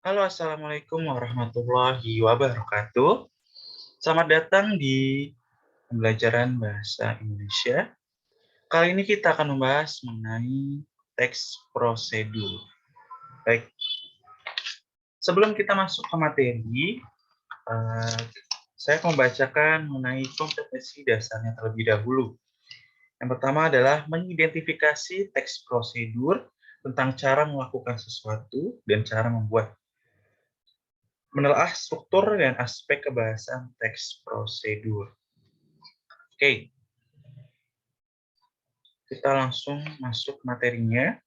Halo, Assalamualaikum warahmatullahi wabarakatuh. Selamat datang di pembelajaran bahasa Indonesia. Kali ini kita akan membahas mengenai teks prosedur. Baik, sebelum kita masuk ke materi, eh, saya akan membacakan mengenai kompetensi dasarnya terlebih dahulu. Yang pertama adalah mengidentifikasi teks prosedur tentang cara melakukan sesuatu dan cara membuat. Menelaah struktur dan aspek kebahasaan teks prosedur. Oke, kita langsung masuk materinya.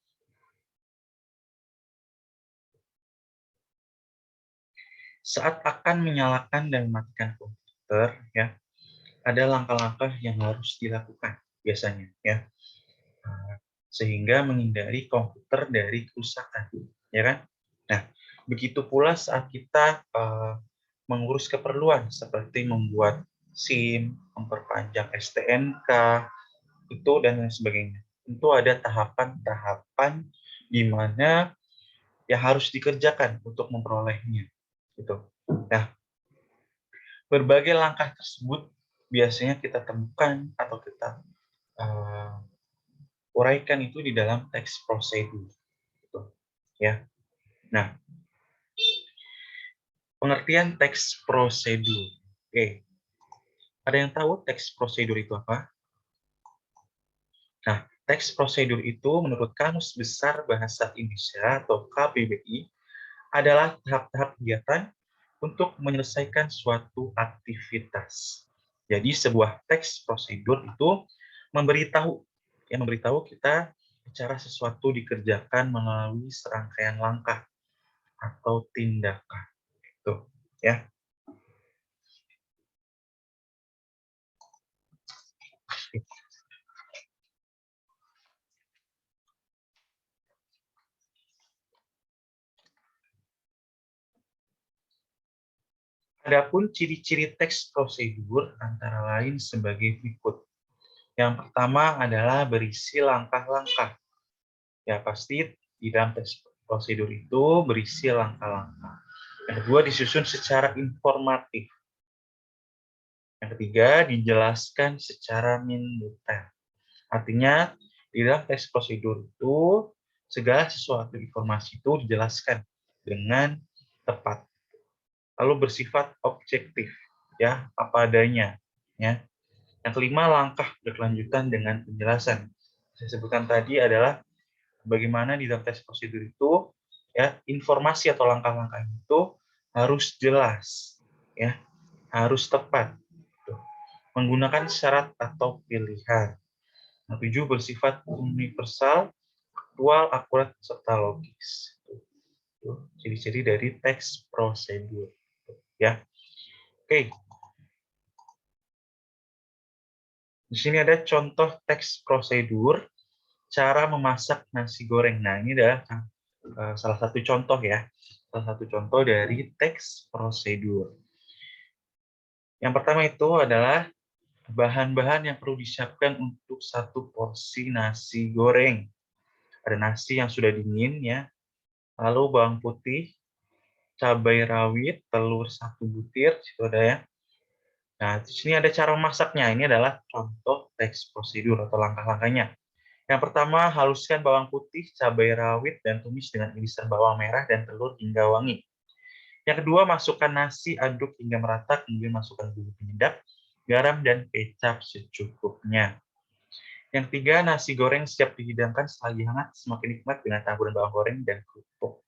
Saat akan menyalakan dan mematikan komputer, ya, ada langkah-langkah yang harus dilakukan biasanya, ya, sehingga menghindari komputer dari kerusakan, ya kan? Nah, begitu pula saat kita mengurus keperluan seperti membuat SIM, memperpanjang STNK, itu dan lain sebagainya. Tentu ada tahapan-tahapan di mana yang harus dikerjakan untuk memperolehnya, gitu. Nah, berbagai langkah tersebut biasanya kita temukan atau kita uh, uraikan itu di dalam teks prosedur, gitu, ya. Nah, pengertian teks prosedur. Oke, ada yang tahu teks prosedur itu apa? Nah, teks prosedur itu menurut Kamus Besar Bahasa Indonesia atau KBBI adalah tahap-tahap kegiatan untuk menyelesaikan suatu aktivitas. Jadi sebuah teks prosedur itu memberitahu, memberitahu kita cara sesuatu dikerjakan melalui serangkaian langkah atau tindakan. Itu, ya. Adapun ciri-ciri teks prosedur antara lain sebagai berikut. Yang pertama adalah berisi langkah-langkah. Ya, pasti di dalam teks prosedur itu berisi langkah-langkah. Yang kedua, disusun secara informatif. Yang ketiga, dijelaskan secara mendetail. Artinya, di dalam teks prosedur itu, segala sesuatu informasi itu dijelaskan dengan tepat. Lalu bersifat objektif, ya, apa adanya. Ya. Yang kelima, langkah berkelanjutan dengan penjelasan. Saya sebutkan tadi adalah bagaimana di dalam teks prosedur itu, ya, informasi atau langkah-langkah itu harus jelas, ya, harus tepat, menggunakan syarat atau pilihan. Yang tujuh, bersifat universal, aktual, akurat, serta logis. Ciri-ciri dari teks prosedur, ya. Oke, di sini ada contoh teks prosedur cara memasak nasi goreng. Nah, ini adalah salah satu contoh, ya, salah satu contoh dari teks prosedur. Yang pertama itu adalah bahan-bahan yang perlu disiapkan untuk satu porsi nasi goreng. Ada nasi yang sudah dingin, ya, lalu bawang putih, cabai rawit, telur 1 butir, situ ada, ya. Nah, di sini ada cara masaknya. Ini adalah contoh teks prosedur atau langkah-langkahnya. Yang pertama, haluskan bawang putih, cabai rawit, dan tumis dengan irisan bawang merah dan telur hingga wangi. Yang kedua, masukkan nasi, aduk hingga merata, kemudian masukkan bumbu penyedap, garam, dan kecap secukupnya. Yang ketiga, nasi goreng siap dihidangkan selagi hangat, semakin nikmat dengan taburan bawang goreng dan kerupuk.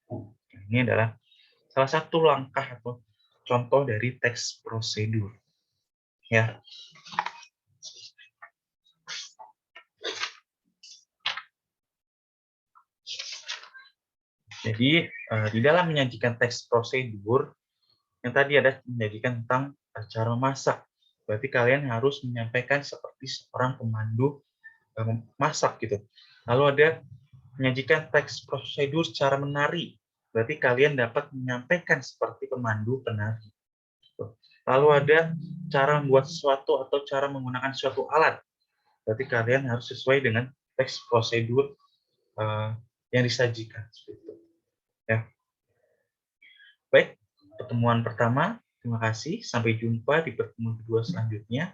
Ini adalah salah satu langkah atau contoh dari teks prosedur. Ya. Jadi, di dalam menyajikan teks prosedur, yang tadi ada menyajikan tentang cara memasak. Berarti kalian harus menyampaikan seperti seorang pemandu masak, gitu. Lalu ada menyajikan teks prosedur secara menari. Berarti kalian dapat menyampaikan seperti pemandu penari. Lalu ada cara membuat sesuatu atau cara menggunakan suatu alat. Berarti kalian harus sesuai dengan teks prosedur yang disajikan. Ya. Baik, pertemuan pertama, terima kasih. Sampai jumpa di pertemuan kedua selanjutnya.